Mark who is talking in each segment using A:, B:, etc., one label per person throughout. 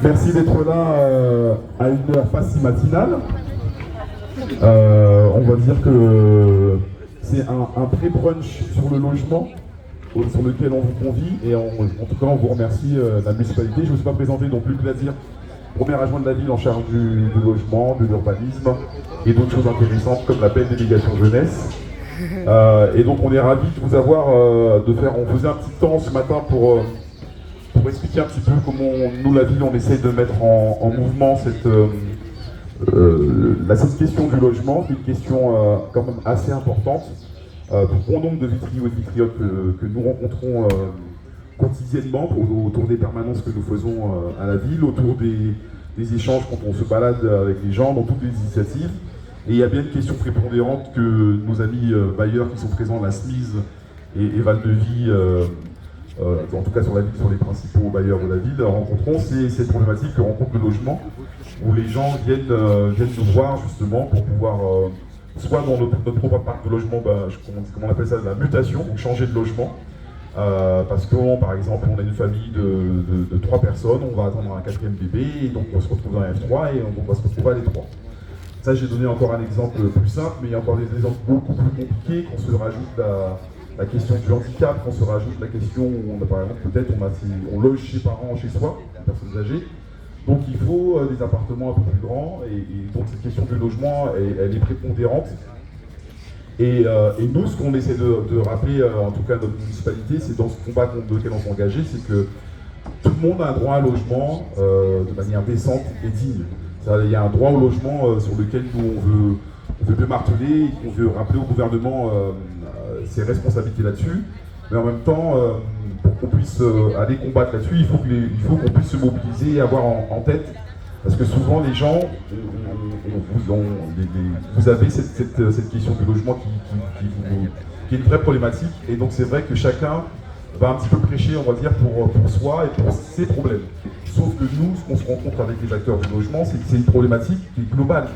A: Merci d'être là à une heure pas si matinale. On va dire que c'est un pré-brunch sur le logement sur lequel on vous convie et en tout cas on vous remercie la municipalité. Je ne me suis pas présenté, donc Luc Ladir, premier adjoint de la ville en charge du logement, de l'urbanisme et d'autres choses intéressantes comme la belle délégation jeunesse. Et donc on est ravis de vous avoir, on faisait un petit temps ce matin pour expliquer un petit peu comment nous, la ville, on essaye de mettre en mouvement cette question du logement, qui est une question quand même assez importante pour bon nombre de vitriots et de vitriotes que nous rencontrons quotidiennement autour des permanences que nous faisons à la ville, autour des échanges quand on se balade avec les gens, dans toutes les initiatives. Et il y a bien une question prépondérante que nos amis bailleurs qui sont présents, la SMIS et Val-de-Vie, en tout cas sur la ville, sur les principaux bailleurs de la ville, rencontrons, c'est cette problématique que rencontre le logement, où les gens viennent nous voir justement pour pouvoir, soit dans notre propre parc de logement, comment on appelle ça, la mutation, donc changer de logement, parce que par exemple on a une famille de 3 personnes, on va attendre un 4e bébé, et donc on se retrouve dans un F3 et on va se retrouver à l'E3. Ça, j'ai donné encore un exemple plus simple, mais il y a encore des exemples beaucoup plus compliqués, qu'on se rajoute la question du handicap, qu'on se rajoute la question où, par exemple, peut-être on loge chez parents, chez soi, les personnes âgées. Donc il faut des appartements un peu plus grands, et donc cette question du logement, elle est prépondérante. Et nous, ce qu'on essaie de rappeler, en tout cas notre municipalité, c'est dans ce combat contre lequel on s'est engagé, c'est que tout le monde a un droit à un logement de manière décente et digne. Il y a un droit au logement sur lequel nous on veut marteler et qu'on veut rappeler au gouvernement ses responsabilités là-dessus. Mais en même temps, pour qu'on puisse aller combattre là-dessus, il faut qu'on puisse se mobiliser et avoir en tête, parce que souvent les gens, vous avez cette question du logement qui est une vraie problématique, et donc c'est vrai que chacun va un petit peu prêcher, on va dire, pour soi et pour ses problèmes. Sauf que nous, ce qu'on se rencontre avec les acteurs du logement, c'est que c'est une problématique qui est globale,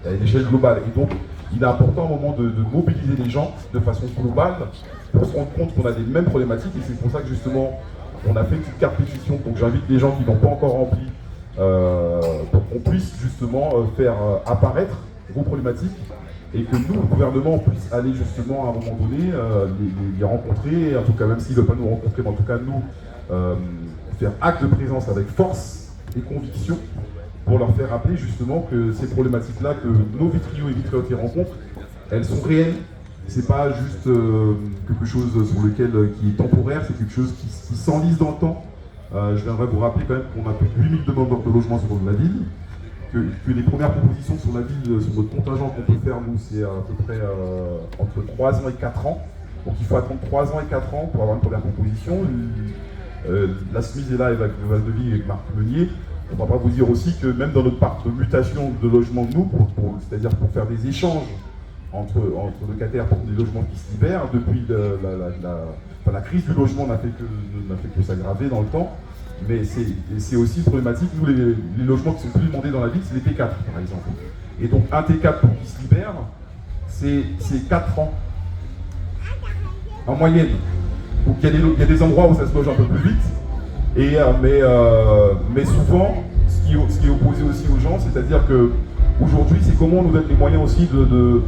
A: à une échelle globale. Et donc, il est important à un moment de mobiliser les gens de façon globale pour se rendre compte qu'on a les mêmes problématiques. Et c'est pour ça que justement, on a fait une petite carte pétition. Donc j'invite les gens qui n'ont pas encore rempli pour qu'on puisse justement faire apparaître vos problématiques et que nous, le gouvernement, puisse aller justement à un moment donné les rencontrer, en tout cas même s'ils ne veulent pas nous rencontrer, mais en tout cas nous, faire acte de présence avec force et conviction pour leur faire rappeler justement que ces problématiques-là que nos vitriots et vitriotes rencontrent, elles sont réelles. C'est pas juste quelque chose sur lequel qui est temporaire, c'est quelque chose qui s'enlise dans le temps. Je viendrai vous rappeler quand même qu'on a plus de 8000 demandes de logement sur la ville, que les premières propositions sur la ville, sur notre contingent qu'on peut faire, nous, c'est à peu près entre 3 ans et 4 ans. Donc il faut attendre 3 ans et 4 ans pour avoir une première proposition. La SMIS est là avec Val-de-Vie et avec Marc Meunier. On ne va pas vous dire aussi que même dans notre parc de mutation de logements de nous, c'est-à-dire pour faire des échanges entre locataires pour des logements qui se libèrent, depuis la crise du logement n'a fait que s'aggraver dans le temps, mais c'est aussi problématique. Nous, les logements qui sont plus demandés dans la ville, c'est les T4 par exemple. Et donc un T4 pour qu'il se libère, c'est 4 ans en moyenne. Donc il y a des endroits où ça se loge un peu plus vite, mais souvent, ce qui est opposé aussi aux gens, c'est-à-dire que aujourd'hui, c'est comment on nous donne les moyens aussi de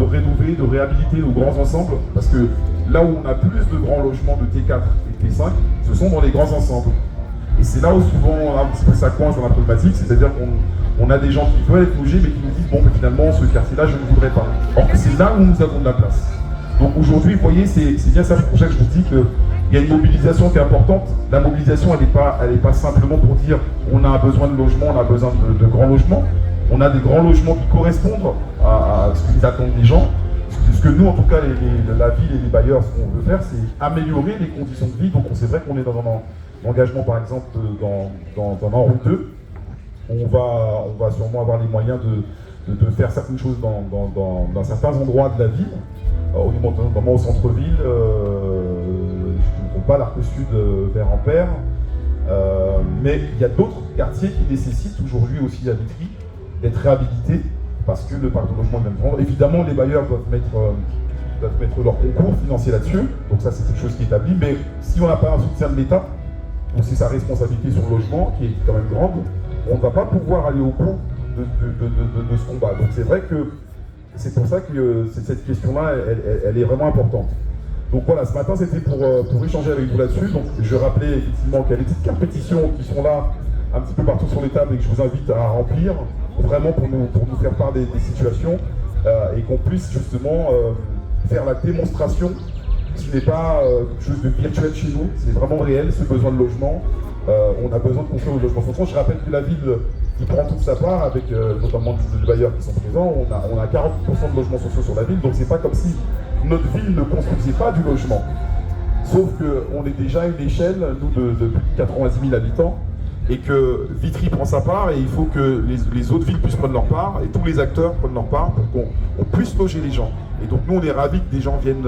A: rénover, de réhabiliter nos grands ensembles, parce que là où on a plus de grands logements de T4 et T5, ce sont dans les grands ensembles. Et c'est là où souvent un petit peu ça coince dans la problématique, c'est-à-dire qu'on a des gens qui veulent être logés, mais qui nous disent bon, mais finalement, ce quartier-là, je ne voudrais pas. Or que c'est là où nous avons de la place. Donc aujourd'hui, vous voyez, c'est bien ça pour ça que je vous dis qu'il y a une mobilisation qui est importante. La mobilisation, elle n'est pas simplement pour dire on a besoin de logement, on a besoin de grands logements. On a des grands logements qui correspondent à ce qu'ils attendent des gens. Ce que nous, en tout cas, la ville et les bailleurs, ce qu'on veut faire, c'est améliorer les conditions de vie. Donc c'est vrai qu'on est dans un engagement, par exemple, dans un route 2. On va sûrement avoir les moyens de faire certaines choses dans certains endroits de la ville. Notamment au centre-ville, je ne comprends pas, l'Arc Sud vers Ampère. Mais il y a d'autres quartiers qui nécessitent aujourd'hui aussi à Vitry d'être réhabilités parce que le parc de logement vient de prendre. Évidemment, les bailleurs doivent mettre leur concours financier là-dessus, donc ça c'est quelque chose qui est établi. Mais si on n'a pas un soutien de l'État, où c'est sa responsabilité sur le logement qui est quand même grande, on ne va pas pouvoir aller au bout de ce combat. Donc c'est vrai que c'est pour ça que cette question-là, elle est vraiment importante. Donc voilà, ce matin c'était pour échanger avec vous là-dessus. Donc je rappelais effectivement qu'il y a des petites cartes pétitions qui sont là un petit peu partout sur les tables et que je vous invite à remplir, vraiment pour nous faire part des situations et qu'on puisse justement faire la démonstration qui n'est pas quelque chose de virtuel chez nous, c'est vraiment réel, ce besoin de logement. On a besoin de construire le logement social. Je rappelle que la ville qui prend toute sa part, avec notamment des bailleurs qui sont présents, on a 40% de logements sociaux sur la ville, donc c'est pas comme si notre ville ne construisait pas du logement. Sauf qu'on est déjà à une échelle, nous, de plus de 90 000 habitants, et que Vitry prend sa part, et il faut que les autres villes puissent prendre leur part, et tous les acteurs prennent leur part pour qu'on puisse loger les gens. Et donc nous, on est ravis que des gens viennent,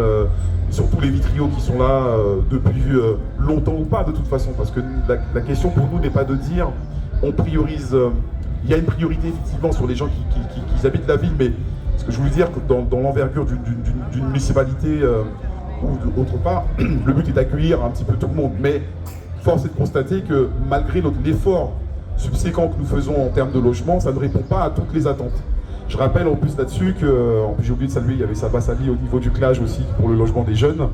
A: surtout les Vitriots qui sont là depuis longtemps ou pas, de toute façon, parce que la question pour nous n'est pas de dire on priorise, il y a une priorité effectivement sur les gens qui habitent la ville, mais ce que je voulais dire, que dans l'envergure d'une municipalité ou autre part, le but est d'accueillir un petit peu tout le monde, mais force est de constater que malgré l'effort subséquent que nous faisons en termes de logement, ça ne répond pas à toutes les attentes. Je rappelle en plus là-dessus que, en plus j'ai oublié de saluer, il y avait Sabah Sali au niveau du CLAGE aussi pour le logement des jeunes.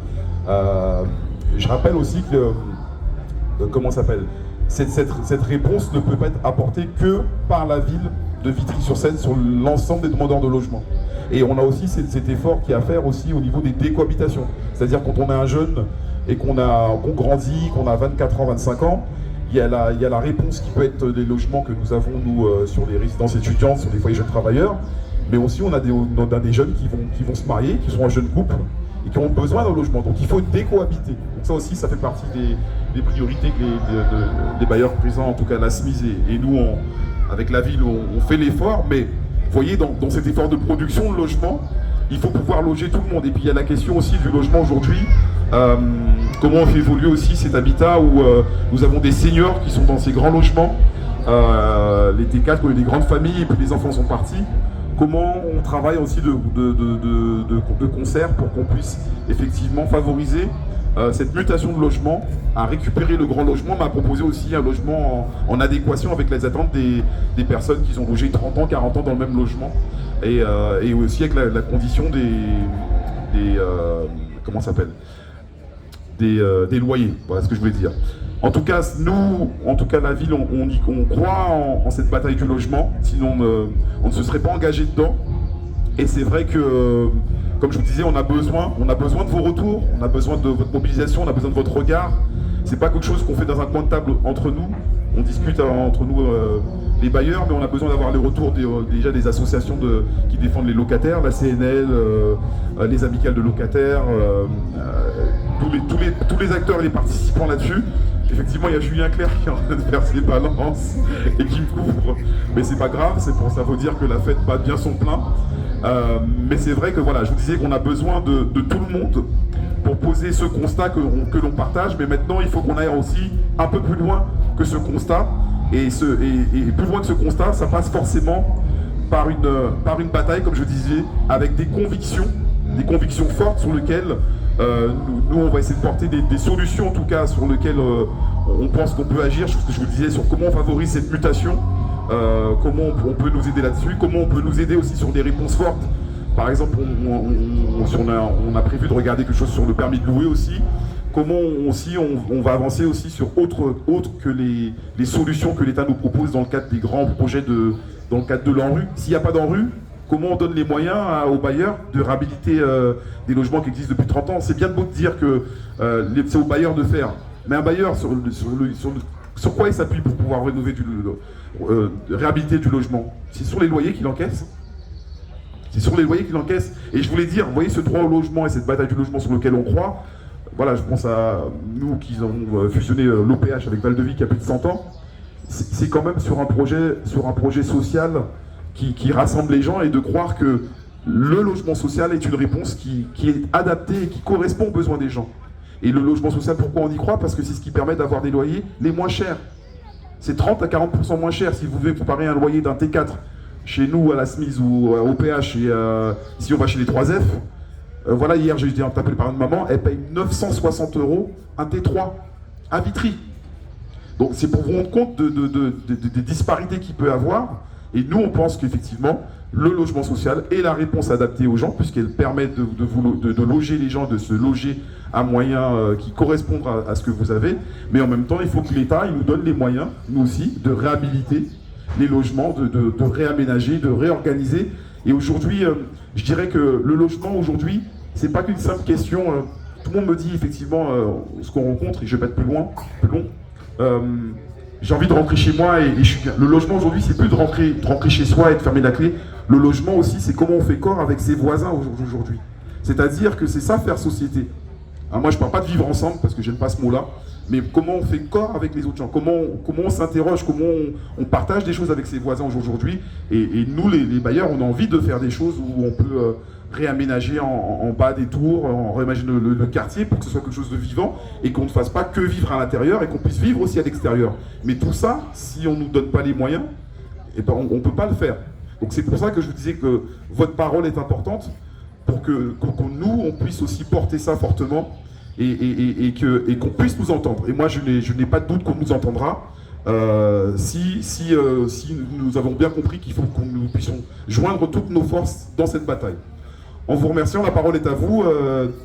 A: Je rappelle aussi que, comment ça s'appelle, cette réponse ne peut pas être apportée que par la ville de Vitry-sur-Seine sur l'ensemble des demandeurs de logement. Et on a aussi cet effort qui est à faire aussi au niveau des décohabitations. C'est-à-dire quand on est un jeune et qu'on grandit, qu'on a 24 ans, 25 ans, il y a la réponse qui peut être les logements que nous avons, nous, sur les résidences étudiantes, sur les foyers jeunes travailleurs, mais aussi on a des jeunes qui vont se marier, qui sont un jeune couple, et qui ont besoin d'un logement. Donc il faut décohabiter. Donc ça aussi, ça fait partie des priorités que les bailleurs présents, en tout cas la SMIS et nous, avec la ville, on fait l'effort, mais vous voyez, dans cet effort de production de logement, il faut pouvoir loger tout le monde. Et puis il y a la question aussi du logement aujourd'hui. Comment on fait évoluer aussi cet habitat où nous avons des seniors qui sont dans ces grands logements, les T4, où il y a des grandes familles et puis les enfants sont partis. Comment on travaille aussi de concert pour qu'on puisse effectivement favoriser cette mutation de logement, à récupérer le grand logement, mais à proposer aussi un logement en adéquation avec les attentes des personnes qui ont logé 30 ans, 40 ans dans le même logement, et aussi avec la condition comment ça s'appelle, des loyers, voilà ce que je voulais dire. En tout cas, nous, la ville, on croit en cette bataille du logement, sinon on ne se serait pas engagé dedans. Et c'est vrai que, comme je vous disais, on a besoin de vos retours, on a besoin de votre mobilisation, on a besoin de votre regard. C'est pas quelque chose qu'on fait dans un coin de table entre nous. On discute entre nous, les bailleurs, mais on a besoin d'avoir les retours déjà des associations qui défendent les locataires, la CNL, les amicales de locataires, tous les acteurs et les participants là-dessus. Effectivement, il y a Julien Clerc qui est en train de faire ses balances et qui me couvre, mais c'est pas grave, c'est pour ça faut dire que la fête bat bien son plein. Mais c'est vrai que voilà, je vous disais qu'on a besoin de tout le monde pour poser ce constat que l'on partage, mais maintenant il faut qu'on aille aussi un peu plus loin que ce constat, et plus loin que ce constat, ça passe forcément par une bataille, comme je disais, avec des convictions fortes sur lesquelles nous on va essayer de porter des solutions, en tout cas sur lesquelles on pense qu'on peut agir, ce que je vous disais, sur comment on favorise cette mutation, comment on peut nous aider là-dessus, comment on peut nous aider aussi sur des réponses fortes. Par exemple, on a prévu de regarder quelque chose sur le permis de louer aussi. Comment on va avancer aussi sur autre que les solutions que l'État nous propose dans le cadre des grands projets dans le cadre de l'ANRU. S'il n'y a pas d'ANRU, comment on donne les moyens aux bailleurs de réhabiliter des logements qui existent depuis 30 ans. C'est bien beau de dire que c'est aux bailleurs de faire. Mais un bailleur, sur quoi il s'appuie pour pouvoir rénover réhabiliter du logement? C'est sur les loyers qu'il encaisse. C'est sur les loyers qu'il encaisse. Et je voulais dire, vous voyez, ce droit au logement et cette bataille du logement sur lequel on croit, voilà, je pense à nous qui avons fusionné l'OPH avec Val de Vie il y a plus de 100 ans, c'est quand même sur un projet social qui rassemble les gens, et de croire que le logement social est une réponse qui est adaptée et qui correspond aux besoins des gens. Et le logement social, pourquoi on y croit? Parce que c'est ce qui permet d'avoir des loyers les moins chers. C'est 30 à 40% moins cher. Si vous voulez comparer un loyer d'un T4 chez nous à la SMIS ou au PH, et si on va chez les 3F, voilà, hier j'ai tapé le parrain de maman, elle paye 960 € un T3 à Vitry. Donc c'est pour vous rendre compte des disparités qu'il peut y avoir. Et nous, on pense qu'effectivement, le logement social est la réponse adaptée aux gens, puisqu'elle permet de loger les gens, de se loger à moyens qui correspondent à ce que vous avez. Mais en même temps, il faut que l'État nous donne les moyens, nous aussi, de réhabiliter les logements, de réaménager, de réorganiser. Et aujourd'hui, je dirais que le logement, aujourd'hui, c'est pas qu'une simple question. Tout le monde me dit effectivement ce qu'on rencontre, et je vais pas être plus long. J'ai envie de rentrer chez moi et je suis bien. Le logement aujourd'hui, c'est plus de rentrer chez soi et de fermer la clé. Le logement aussi, c'est comment on fait corps avec ses voisins aujourd'hui. C'est-à-dire que c'est ça faire société. Alors moi, je ne parle pas de vivre ensemble parce que j'aime pas ce mot-là, mais comment on fait corps avec les autres gens, comment on s'interroge, comment on partage des choses avec ses voisins aujourd'hui. Et nous, les bailleurs, on a envie de faire des choses où on peut réaménager en bas des tours, en réaménager le quartier pour que ce soit quelque chose de vivant et qu'on ne fasse pas que vivre à l'intérieur et qu'on puisse vivre aussi à l'extérieur. Mais tout ça, si on ne nous donne pas les moyens, eh ben on ne peut pas le faire. Donc c'est pour ça que je vous disais que votre parole est importante pour que nous, on puisse aussi porter ça fortement et qu'on puisse nous entendre. Et moi, je n'ai pas de doute qu'on nous entendra si nous avons bien compris qu'il faut que nous puissions joindre toutes nos forces dans cette bataille. En vous remerciant, la parole est à vous,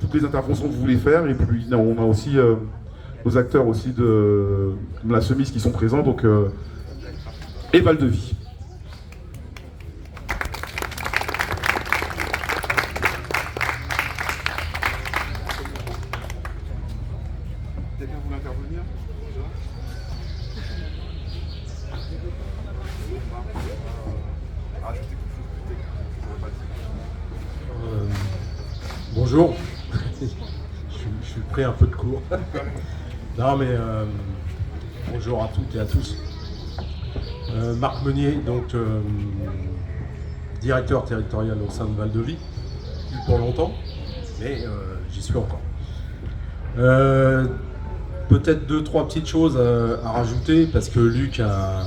A: toutes les interventions que vous voulez faire, et puis on a aussi nos acteurs aussi de la Semise qui sont présents, donc et Val-de-Vie. Quelqu'un voulait intervenir déjà ?
B: Bonjour, je suis pris un peu de cours. Non mais bonjour à toutes et à tous. Marc Meunier, donc directeur territorial au sein de Val-de-Vie, plus pour longtemps, mais j'y suis encore. Peut-être 2-3 petites choses à rajouter parce que Luc a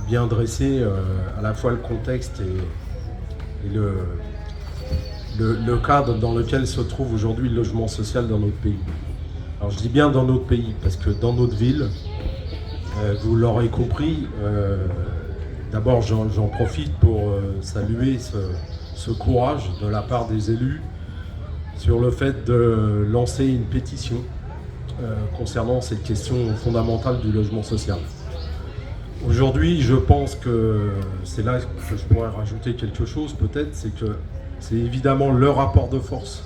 B: bien dressé à la fois le contexte et le cadre dans lequel se trouve aujourd'hui le logement social dans notre pays. Alors je dis bien dans notre pays, parce que dans notre ville, vous l'aurez compris, d'abord j'en profite pour saluer ce courage de la part des élus sur le fait de lancer une pétition concernant cette question fondamentale du logement social. Aujourd'hui, je pense que c'est là que je pourrais rajouter quelque chose peut-être, c'est que c'est évidemment le rapport de force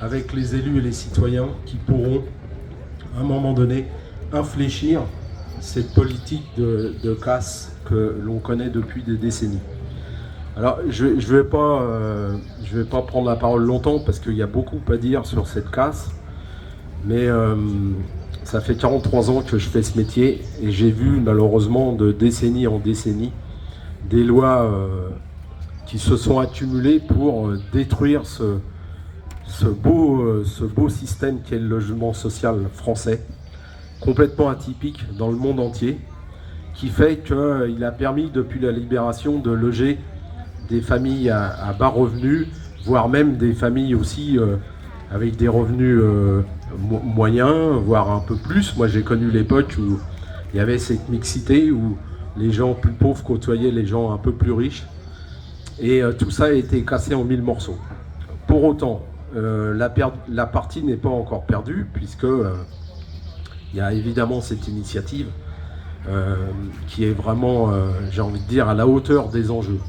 B: avec les élus et les citoyens qui pourront, à un moment donné, infléchir cette politique de casse que l'on connaît depuis des décennies. Alors, je vais pas prendre la parole longtemps parce qu'il y a beaucoup à dire sur cette casse, mais ça fait 43 ans que je fais ce métier et j'ai vu malheureusement de décennie en décennie des lois qui se sont accumulées pour détruire ce beau système qu'est le logement social français, complètement atypique dans le monde entier, qui fait qu'il a permis depuis la libération de loger des familles à bas revenus, voire même des familles aussi avec des revenus moyens, voire un peu plus. Moi j'ai connu l'époque où il y avait cette mixité, où les gens plus pauvres côtoyaient les gens un peu plus riches. Et tout ça a été cassé en 1000 morceaux. Pour autant, la partie n'est pas encore perdue, puisque il y a évidemment cette initiative qui est vraiment, j'ai envie de dire, à la hauteur des enjeux.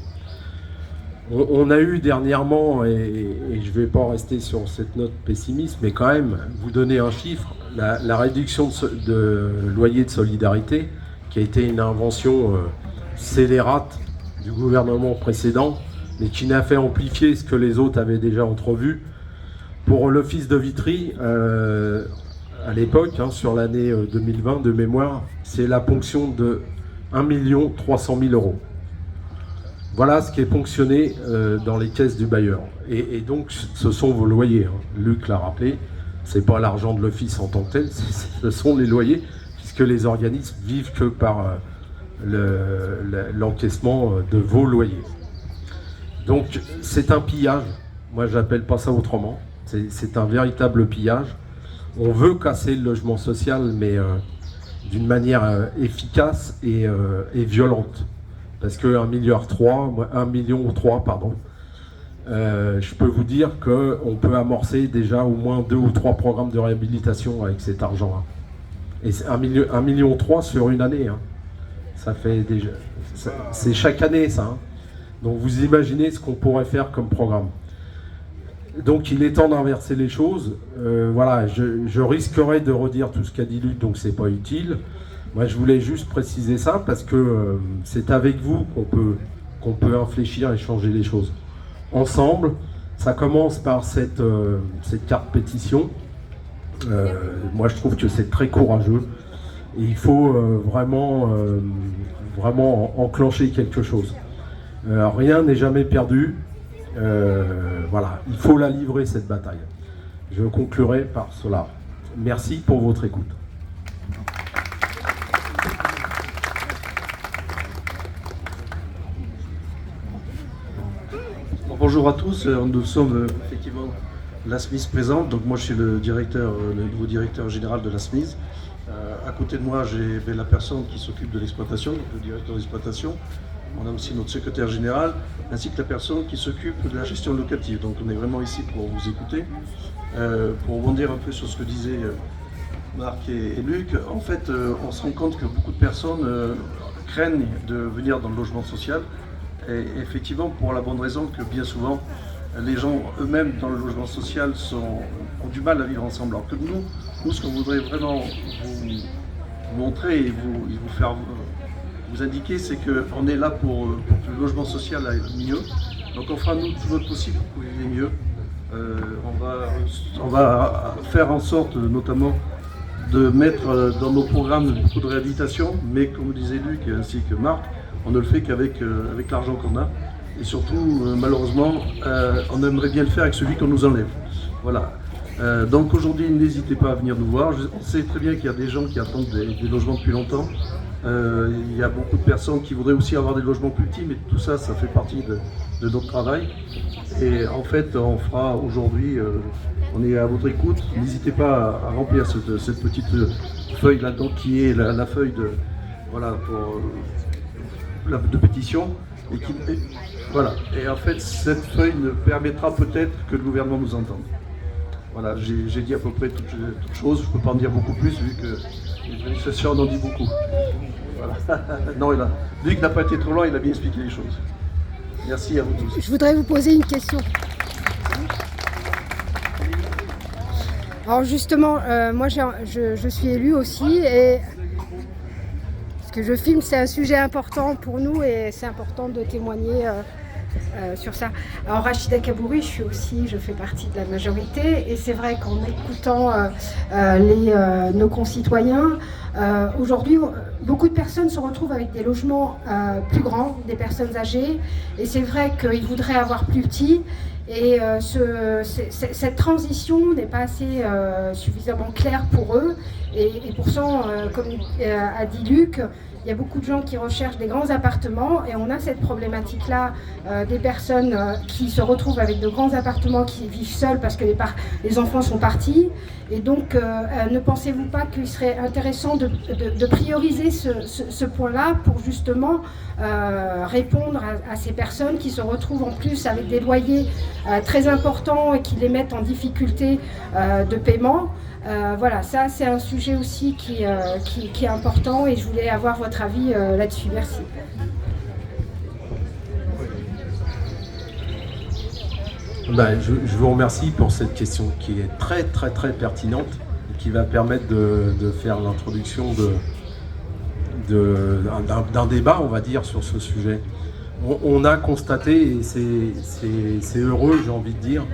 B: On a eu dernièrement, et je ne vais pas rester sur cette note pessimiste, mais quand même, vous donner un chiffre, la réduction de loyer de solidarité, qui a été une invention scélérate du gouvernement précédent, mais qui n'a fait amplifier ce que les autres avaient déjà entrevu. Pour l'office de Vitry, à l'époque, sur l'année 2020 de mémoire, c'est la ponction de 1 300 000 €. Voilà ce qui est ponctionné dans les caisses du bailleur. Et donc, ce sont vos loyers. Luc l'a rappelé, c'est pas l'argent de l'office en tant que tel, ce sont les loyers, puisque les organismes vivent que par l'encaissement de vos loyers. Donc c'est un pillage, moi j'appelle pas ça autrement, c'est un véritable pillage. On veut casser le logement social, mais d'une manière efficace et violente. Parce que 1,3 million, pardon, je peux vous dire qu'on peut amorcer déjà au moins 2 ou 3 programmes de réhabilitation avec cet argent-là. Et c'est 1,3 million sur une année. Hein. Ça fait déjà, c'est chaque année ça. Hein. Donc vous imaginez ce qu'on pourrait faire comme programme. Donc il est temps d'inverser les choses. Voilà, je risquerais de redire tout ce qu'a dit Luc, donc c'est pas utile. Moi je voulais juste préciser ça parce que c'est avec vous qu'on peut infléchir et changer les choses. Ensemble, ça commence par cette carte pétition. Moi je trouve que c'est très courageux. Et il faut vraiment enclencher quelque chose. Rien n'est jamais perdu. Voilà, il faut la livrer cette bataille. Je conclurai par cela. Merci pour votre écoute.
C: Bon, bonjour à tous, nous sommes effectivement la SMIS présente, donc moi je suis le nouveau directeur général de la SMIS. À côté de moi j'ai la personne qui s'occupe de l'exploitation, donc le directeur d'exploitation. On a aussi notre secrétaire général, ainsi que la personne qui s'occupe de la gestion locative. Donc on est vraiment ici pour vous écouter. Pour rebondir un peu sur ce que disaient Marc et Luc, en fait on se rend compte que beaucoup de personnes craignent de venir dans le logement social. Et effectivement pour la bonne raison que bien souvent les gens eux-mêmes dans le logement social ont du mal à vivre ensemble. Alors que nous ce qu'on voudrait vraiment vous montrer et vous faire vous indiquer, c'est qu'on est là pour que le logement social aille mieux. Donc on fera tout notre possible pour que vous viviez mieux. On va faire en sorte notamment de mettre dans nos programmes beaucoup de réhabilitation, mais comme disait Luc ainsi que Marc, on ne le fait qu'avec l'argent qu'on a. Et surtout, malheureusement, on aimerait bien le faire avec celui qu'on nous enlève. Voilà. Donc aujourd'hui, n'hésitez pas à venir nous voir. On sait très bien qu'il y a des gens qui attendent des logements depuis longtemps. Il y a beaucoup de personnes qui voudraient aussi avoir des logements plus petits, mais tout ça, ça fait partie de notre travail. Et en fait, on fera aujourd'hui, on est à votre écoute. N'hésitez pas à remplir cette petite feuille là-dedans qui est la feuille de pétition. Voilà. Et en fait, cette feuille ne permettra peut-être que le gouvernement nous entende. Voilà, j'ai dit à peu près toutes choses. Je ne peux pas en dire beaucoup plus vu que les manifestations en ont dit beaucoup. Voilà. Non, Luc n'a pas été trop loin, il a bien expliqué les choses. Merci à vous tous.
D: Je voudrais vous poser une question. Alors justement, moi je suis élue aussi et ce que je filme c'est un sujet important pour nous et c'est important de témoigner sur ça. Alors Rachida Kabouri, je fais partie de la majorité et c'est vrai qu'en écoutant nos concitoyens, aujourd'hui beaucoup de personnes se retrouvent avec des logements plus grands, des personnes âgées et c'est vrai qu'ils voudraient avoir plus petit et cette transition n'est pas assez suffisamment claire pour eux et pourtant, comme a dit Luc, il y a beaucoup de gens qui recherchent des grands appartements et on a cette problématique-là des personnes qui se retrouvent avec de grands appartements qui vivent seuls parce que les enfants sont partis. Et donc, ne pensez-vous pas qu'il serait intéressant de prioriser ce point-là pour justement répondre à ces personnes qui se retrouvent en plus avec des loyers très importants et qui les mettent en difficulté de paiement. Voilà, ça c'est un sujet aussi qui est important et je voulais avoir votre avis là-dessus. Merci.
B: Je vous remercie pour cette question qui est très très très pertinente et qui va permettre de faire l'introduction d'un débat, on va dire, sur ce sujet. On a constaté, et c'est heureux, j'ai envie de dire,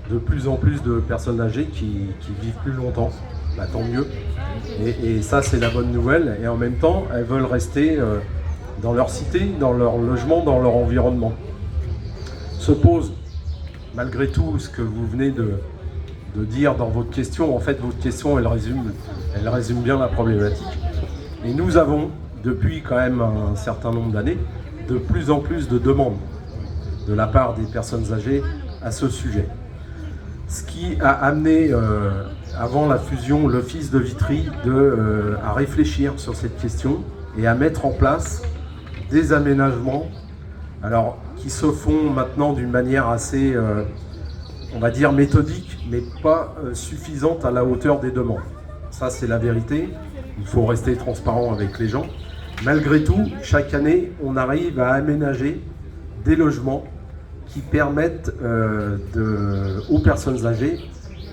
B: de plus en plus de personnes âgées qui vivent plus longtemps, bah, tant mieux. Et ça, c'est la bonne nouvelle. Et en même temps, elles veulent rester dans leur cité, dans leur logement, dans leur environnement. Se pose, malgré tout, ce que vous venez de dire dans votre question. En fait, votre question, elle résume bien la problématique. Et nous avons, depuis quand même un certain nombre d'années, de plus en plus de demandes de la part des personnes âgées à ce sujet. Ce qui a amené avant la fusion, l'Office de Vitry à réfléchir sur cette question et à mettre en place des aménagements, alors qui se font maintenant d'une manière assez, on va dire, méthodique, mais pas suffisante à la hauteur des demandes. Ça, c'est la vérité. Il faut rester transparent avec les gens. Malgré tout, chaque année, on arrive à aménager des logements qui permettent aux personnes âgées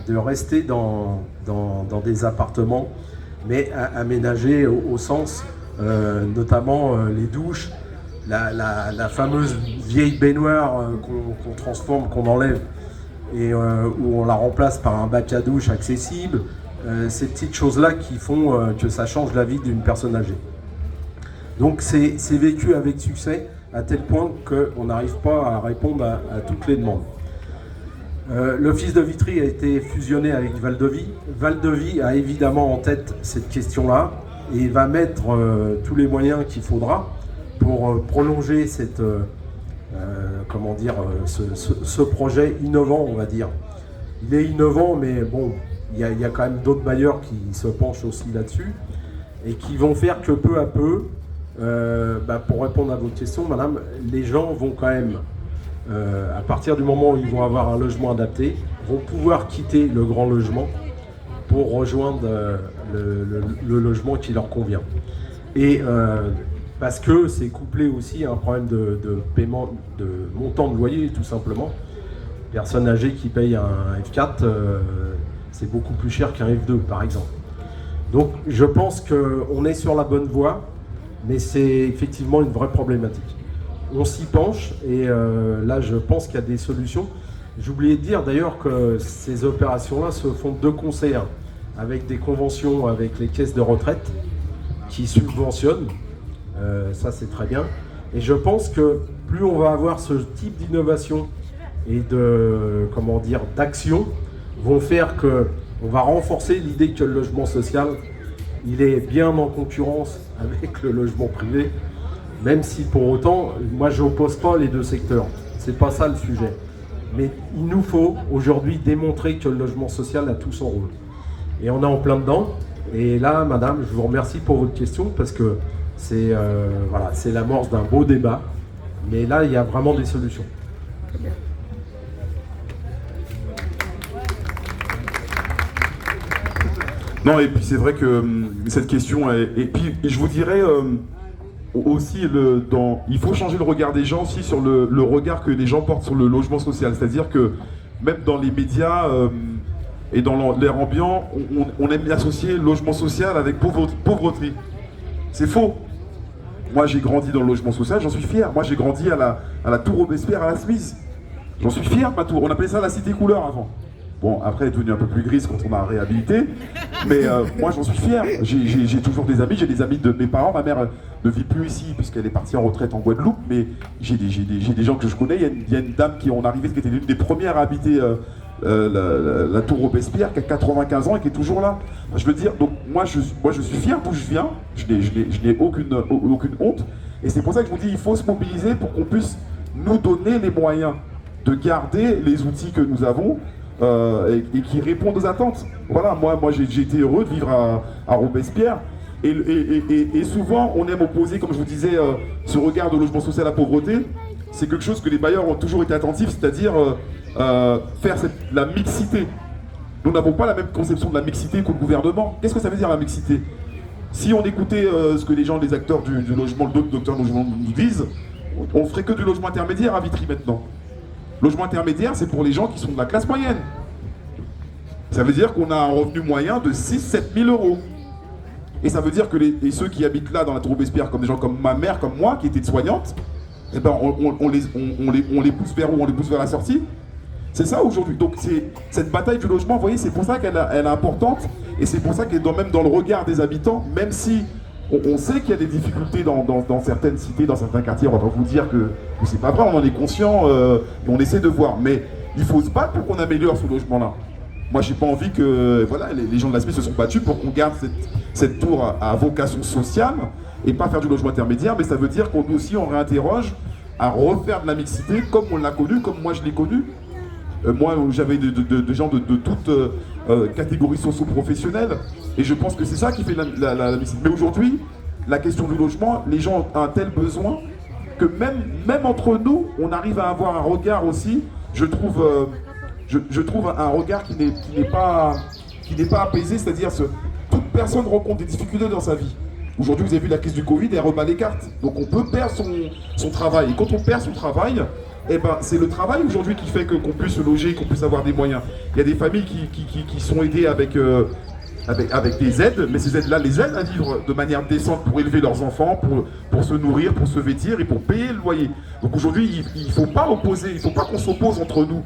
B: de rester dans des appartements, mais aménagés au sens, notamment les douches, la fameuse vieille baignoire qu'on transforme, qu'on enlève, et où on la remplace par un bac à douche accessible, ces petites choses-là qui font que ça change la vie d'une personne âgée. Donc c'est vécu avec succès, à tel point qu'on n'arrive pas à répondre à toutes les demandes. L'Office de Vitry a été fusionné avec Val-de-Vie. Val-de-Vie a évidemment en tête cette question-là et va mettre tous les moyens qu'il faudra pour prolonger cette, ce projet innovant, on va dire. Il est innovant, mais bon, il y a quand même d'autres bailleurs qui se penchent aussi là-dessus et qui vont faire que peu à peu, pour répondre à votre question, madame, les gens vont quand même, à partir du moment où ils vont avoir un logement adapté, vont pouvoir quitter le grand logement pour rejoindre le logement qui leur convient. Et parce que c'est couplé aussi à un problème de paiement, de montant de loyer, tout simplement. Personne âgée qui paye un F4, c'est beaucoup plus cher qu'un F2, par exemple. Donc je pense qu'on est sur la bonne voie, mais c'est effectivement une vraie problématique. On s'y penche et là je pense qu'il y a des solutions. J'oubliais de dire d'ailleurs que ces opérations-là se font de concert avec des conventions avec les caisses de retraite qui subventionnent, ça c'est très bien. Et je pense que plus on va avoir ce type d'innovation et d'action vont faire qu'on va renforcer l'idée que le logement social, il est bien en concurrence avec le logement privé, même si pour autant, moi je n'oppose pas les deux secteurs, c'est pas ça le sujet. Mais il nous faut aujourd'hui démontrer que le logement social a tout son rôle. Et on est en plein dedans. Et là, madame, je vous remercie pour votre question parce que c'est l'amorce d'un beau débat. Mais là, il y a vraiment des solutions. Très bien.
A: Non, et puis c'est vrai que cette question, et puis je vous dirais aussi, il faut changer le regard des gens aussi sur le regard que les gens portent sur le logement social. C'est-à-dire que même dans les médias et dans l'air ambiant, on aime associer logement social avec pauvreté. C'est faux. Moi j'ai grandi dans le logement social, j'en suis fier. Moi j'ai grandi à la tour Robespierre à la Smith. J'en suis fier, ma tour. On appelait ça la cité couleur avant. Bon, après, elle est devenue un peu plus grise quand on a réhabilité, mais moi j'en suis fier. J'ai toujours des amis, j'ai des amis de mes parents. Ma mère ne vit plus ici puisqu'elle est partie en retraite en Guadeloupe, mais j'ai des gens que je connais. Il y a une dame qui est arrivée, qui était l'une des premières à habiter la tour Robespierre, qui a 95 ans et qui est toujours là. Je veux dire, donc moi je suis fier d'où je viens, je n'ai aucune honte, et c'est pour ça que je vous dis, il faut se mobiliser pour qu'on puisse nous donner les moyens de garder les outils que nous avons. Et qui répondent aux attentes. Voilà, moi j'ai été heureux de vivre à Robespierre et souvent on aime opposer, comme je vous disais, ce regard de logement social à la pauvreté. C'est quelque chose que les bailleurs ont toujours été attentifs, c'est-à-dire faire la mixité. Nous n'avons pas la même conception de la mixité que le gouvernement. Qu'est-ce que ça veut dire la mixité? Si on écoutait ce que les acteurs du logement, d'autres docteurs logement nous disent, on ferait que du logement intermédiaire à Vitry maintenant. Logement intermédiaire, c'est pour les gens qui sont de la classe moyenne. Ça veut dire qu'on a un revenu moyen de 6-7 000 euros. Et ça veut dire que ceux qui habitent là dans la tour Robespierre, comme des gens comme ma mère, comme moi, qui étaient soignantes, eh ben on les pousse vers où? On les pousse vers la sortie. C'est ça aujourd'hui. Donc cette bataille du logement, vous voyez, c'est pour ça qu'elle est importante. Et c'est pour ça qu'elle est même dans le regard des habitants, même si on sait qu'il y a des difficultés dans certaines cités, dans certains quartiers. On va pas vous dire que c'est pas vrai, on en est conscient et on essaie de voir. Mais il faut se battre pour qu'on améliore ce logement-là. Moi, j'ai pas envie que les gens de la SMIC se sont battus pour qu'on garde cette tour à vocation sociale et pas faire du logement intermédiaire. Mais ça veut dire qu'on aussi on réinterroge à refaire de la mixité comme on l'a connu, comme moi je l'ai connu. Moi, j'avais des gens de toutes catégories socio-professionnelles. Et je pense que c'est ça qui fait la médecine. Mais aujourd'hui, la question du logement, les gens ont un tel besoin que même entre nous, on arrive à avoir un regard aussi, je trouve un regard qui n'est pas apaisé, c'est-à-dire toute personne rencontre des difficultés dans sa vie. Aujourd'hui, vous avez vu la crise du Covid, elle rebat les cartes. Donc on peut perdre son travail. Et quand on perd son travail, eh ben, c'est le travail aujourd'hui qui fait qu'on puisse se loger, qu'on puisse avoir des moyens. Il y a des familles qui sont aidées avec des aides, mais ces aides-là les aident à vivre de manière décente pour élever leurs enfants, pour se nourrir, pour se vêtir et pour payer le loyer. Donc aujourd'hui, il ne faut pas opposer, il ne faut pas qu'on s'oppose entre nous.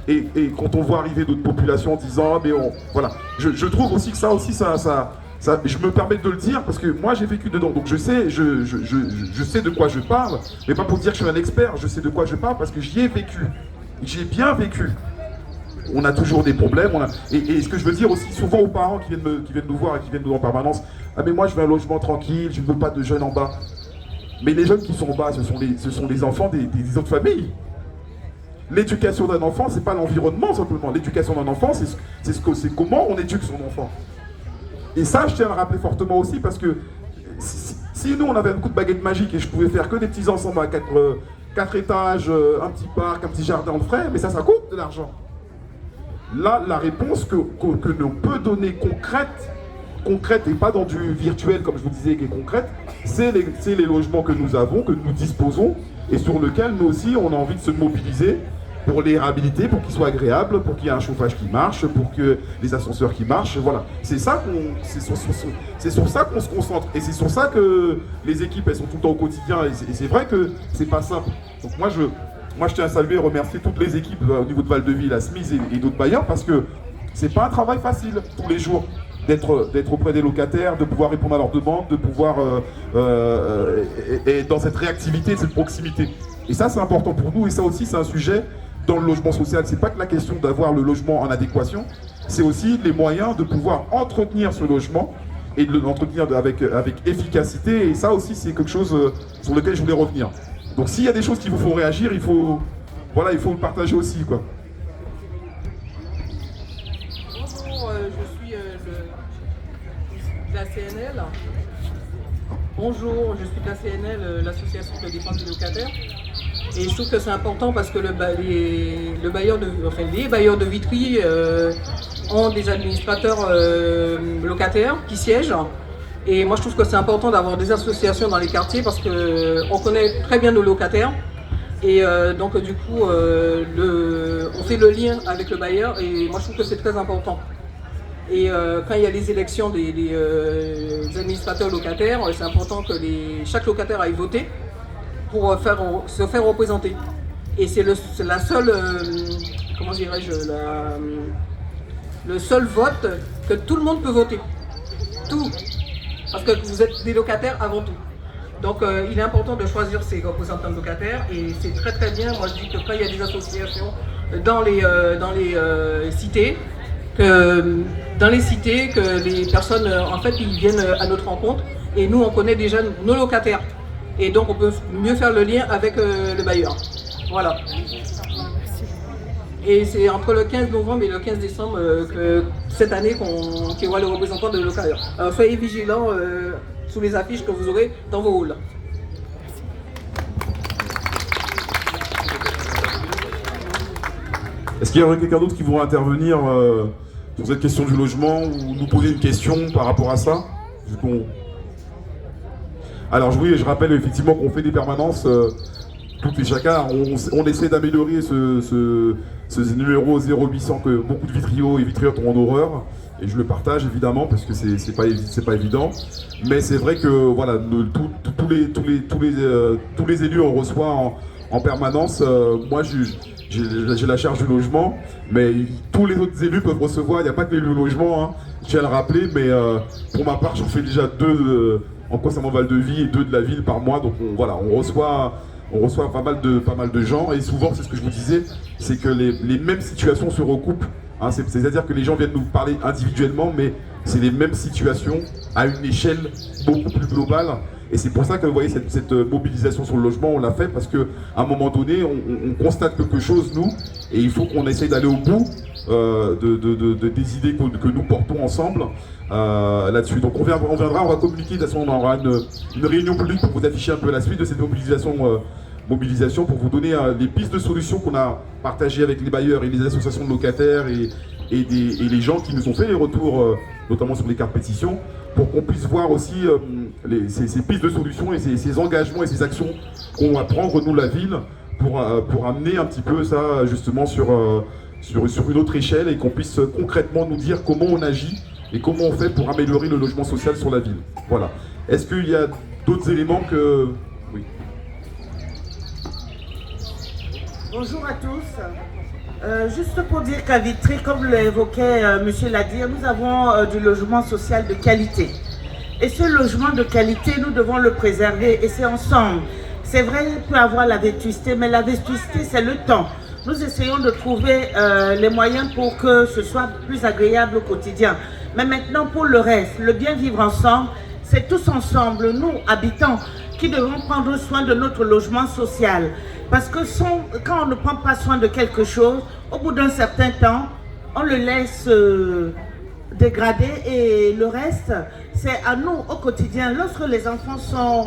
A: Et quand on voit arriver d'autres populations en disant, mais voilà, je trouve aussi que ça, je me permets de le dire parce que moi j'ai vécu dedans, donc je sais de quoi je parle, mais pas pour dire que je suis un expert, je sais de quoi je parle parce que j'y ai vécu, j'ai bien vécu. On a toujours des problèmes, et ce que je veux dire aussi souvent aux parents qui viennent nous voir et qui viennent nous en permanence, ah mais moi je veux un logement tranquille, je ne veux pas de jeunes en bas. Mais les jeunes qui sont en bas, ce sont les enfants des autres familles. L'éducation d'un enfant, c'est pas l'environnement simplement. L'éducation d'un enfant, c'est comment on éduque son enfant. Et ça, je tiens à le rappeler fortement aussi parce que si nous on avait un coup de baguette magique et je pouvais faire que des petits ensembles à 4 étages, un petit parc, un petit jardin en frais, mais ça coûte de l'argent. Là, la réponse que l'on peut donner concrète et pas dans du virtuel comme je vous disais qui est concrète, c'est les logements que nous avons, que nous disposons et sur lesquels nous aussi on a envie de se mobiliser pour les réhabiliter, pour qu'ils soient agréables, pour qu'il y ait un chauffage qui marche, pour que les ascenseurs qui marchent, voilà. C'est sur ça qu'on se concentre et c'est sur ça que les équipes elles sont tout le temps au quotidien et c'est vrai que c'est pas simple. Donc moi je tiens à saluer et remercier toutes les équipes au niveau de Val-de-Ville, la SMIS et d'autres bailleurs parce que c'est pas un travail facile tous les jours d'être auprès des locataires, de pouvoir répondre à leurs demandes, de pouvoir et dans cette réactivité, cette proximité. Et ça c'est important pour nous et ça aussi c'est un sujet dans le logement social. C'est pas que la question d'avoir le logement en adéquation, c'est aussi les moyens de pouvoir entretenir ce logement et de l'entretenir avec efficacité et ça aussi c'est quelque chose sur lequel je voulais revenir. Donc s'il y a des choses qui vous font réagir, il faut le partager aussi, quoi.
E: Bonjour, je suis de la CNL. Bonjour, je suis de la CNL, l'association de défense des locataires. Et je trouve que c'est important parce que les bailleurs de Vitry ont des administrateurs locataires qui siègent. Et moi je trouve que c'est important d'avoir des associations dans les quartiers parce qu'on connaît très bien nos locataires. Et donc du coup, on fait le lien avec le bailleur et moi je trouve que c'est très important. Et quand il y a les élections des administrateurs locataires, c'est important que chaque locataire aille voter pour se faire représenter. Et c'est la seule, comment dirais-je, le seul vote que tout le monde peut voter. Tout. Parce que vous êtes des locataires avant tout. Donc il est important de choisir ses représentants locataires et c'est très très bien. Moi je dis que quand il y a des associations dans les cités, que les personnes en fait ils viennent à notre rencontre et nous on connaît déjà nos locataires et donc on peut mieux faire le lien avec le bailleur. Voilà. Et c'est entre le 15 novembre et le 15 décembre que cette année qu'on voit les représentants de locataires. Alors soyez vigilants sous les affiches que vous aurez dans vos halls.
A: Est-ce qu'il y aurait quelqu'un d'autre qui voudrait intervenir sur cette question du logement ou nous poser une question par rapport à ça? Alors oui, je rappelle effectivement qu'on fait des permanences, tout et chacun, on essaie d'améliorer ce numéro 0800 que beaucoup de vitriots et vitriotes ont en horreur, et je le partage évidemment parce que c'est pas évident, mais c'est vrai que voilà, tous les élus on reçoit en permanence, moi j'ai la charge du logement, mais tous les autres élus peuvent recevoir, il n'y a pas que l'élu logement, hein, je tiens à le rappeler, mais pour ma part j'en fais déjà 2 en concernant Val-de-Vie et 2 de la ville par mois, donc on reçoit pas mal de gens, et souvent c'est ce que je vous disais, c'est que les mêmes situations se recoupent, hein, c'est-à-dire que les gens viennent nous parler individuellement, mais c'est les mêmes situations à une échelle beaucoup plus globale, Et c'est pour ça que vous voyez cette mobilisation sur le logement, on l'a fait parce qu'à un moment donné, on constate quelque chose, nous, et il faut qu'on essaye d'aller au bout des idées que nous portons ensemble là-dessus. Donc on viendra, on va communiquer, de toute façon on aura une réunion publique pour vous afficher un peu la suite de cette mobilisation pour vous donner les pistes de solutions qu'on a partagées avec les bailleurs et les associations de locataires et les gens qui nous ont fait les retours, notamment sur les cartes pétitions, pour qu'on puisse voir aussi ces pistes de solutions et ces engagements et ces actions qu'on va prendre, nous, la ville, pour amener un petit peu ça, justement, sur une autre échelle et qu'on puisse concrètement nous dire comment on agit et comment on fait pour améliorer le logement social sur la ville. Voilà. Est-ce qu'il y a d'autres éléments que... Oui.
F: Bonjour à tous. Juste pour dire qu'à Vitry, comme l'évoquait Monsieur Ladir, nous avons du logement social de qualité. Et ce logement de qualité, nous devons le préserver et c'est ensemble. C'est vrai, il peut avoir la vétusté, mais la vétusté, c'est le temps. Nous essayons de trouver les moyens pour que ce soit plus agréable au quotidien. Mais maintenant, pour le reste, le bien vivre ensemble, c'est tous ensemble, nous, habitants, qui devons prendre soin de notre logement social. Parce que quand on ne prend pas soin de quelque chose, au bout d'un certain temps, on le laisse dégrader et le reste, c'est à nous au quotidien. Lorsque les enfants sont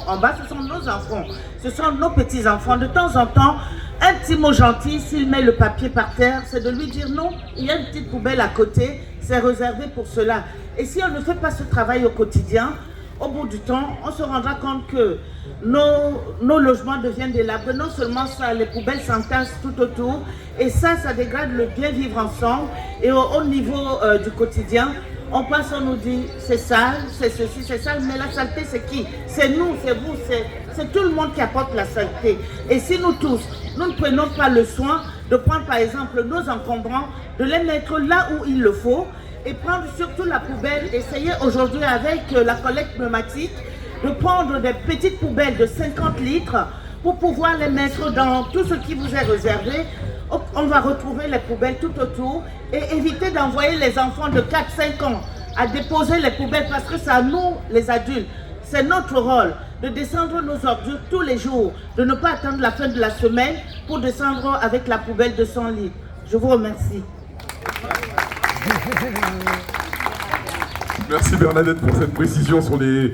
F: en bas, ce sont nos enfants, ce sont nos petits-enfants. De temps en temps, un petit mot gentil, s'il met le papier par terre, c'est de lui dire non, il y a une petite poubelle à côté, c'est réservé pour cela. Et si on ne fait pas ce travail au quotidien, au bout du temps, on se rendra compte que nos logements deviennent délabrés. Non seulement ça, les poubelles s'entassent tout autour. Et ça dégrade le bien vivre ensemble. Et au niveau du quotidien, on passe, on nous dit, c'est sale, c'est ceci, c'est sale. Mais la saleté, c'est qui? C'est nous, c'est vous, c'est tout le monde qui apporte la saleté. Et si nous tous, nous ne prenons pas le soin de prendre par exemple nos encombrants, de les mettre là où il le faut, et prendre surtout la poubelle, essayer aujourd'hui avec la collecte pneumatique, de prendre des petites poubelles de 50 litres pour pouvoir les mettre dans tout ce qui vous est réservé. On va retrouver les poubelles tout autour et éviter d'envoyer les enfants de 4-5 ans à déposer les poubelles parce que c'est à nous, les adultes, c'est notre rôle de descendre nos ordures tous les jours, de ne pas attendre la fin de la semaine pour descendre avec la poubelle de 100 litres. Je vous remercie.
A: Merci Bernadette pour cette précision sur les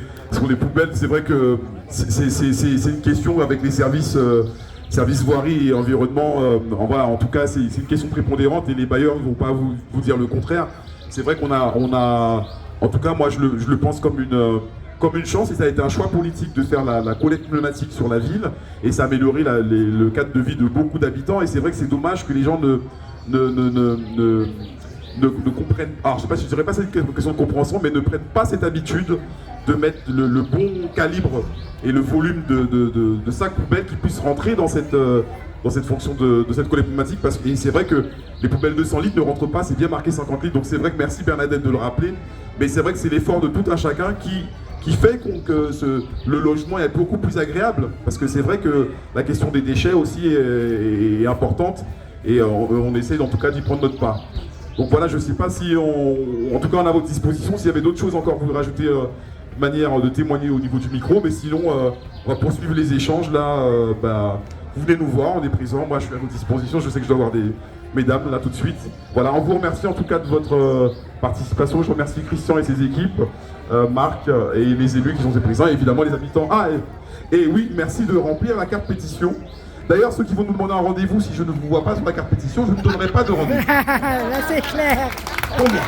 A: poubelles. C'est vrai que c'est une question avec les services voirie et environnement. En tout cas, c'est une question prépondérante et les bailleurs ne vont pas vous dire le contraire. C'est vrai qu'on a, en tout cas moi je le pense comme une chance et ça a été un choix politique de faire la collecte pneumatique sur la ville et ça a amélioré le cadre de vie de beaucoup d'habitants et c'est vrai que c'est dommage que les gens ne comprennent, alors je dirais pas c'est une question de compréhension, mais ne prennent pas cette habitude de mettre le bon calibre et le volume de sacs poubelles qui puissent rentrer dans cette fonction de cette collecte pneumatique parce que c'est vrai que les poubelles de 100 litres ne rentrent pas, c'est bien marqué 50 litres, donc c'est vrai que merci Bernadette de le rappeler, mais c'est vrai que c'est l'effort de tout un chacun qui fait que le logement est beaucoup plus agréable parce que c'est vrai que la question des déchets aussi est importante et on essaye en tout cas d'y prendre notre part. Donc voilà, je ne sais pas si en tout cas on est à votre disposition, s'il y avait d'autres choses encore que vous voulez rajouter de manière de témoigner au niveau du micro, mais sinon on va poursuivre les échanges là, vous venez nous voir, on est présents, moi je suis à votre disposition, je sais que je dois avoir des mesdames là tout de suite. Voilà, on vous remercie en tout cas de votre participation, je remercie Christian et ses équipes, Marc et les élus qui sont présents, et évidemment les habitants. Et oui, merci de remplir la carte pétition. D'ailleurs, ceux qui vont nous demander un rendez-vous, si je ne vous vois pas sur la carte pétition, je ne donnerai pas de rendez-vous.
D: Là, c'est clair.
A: Pour moi.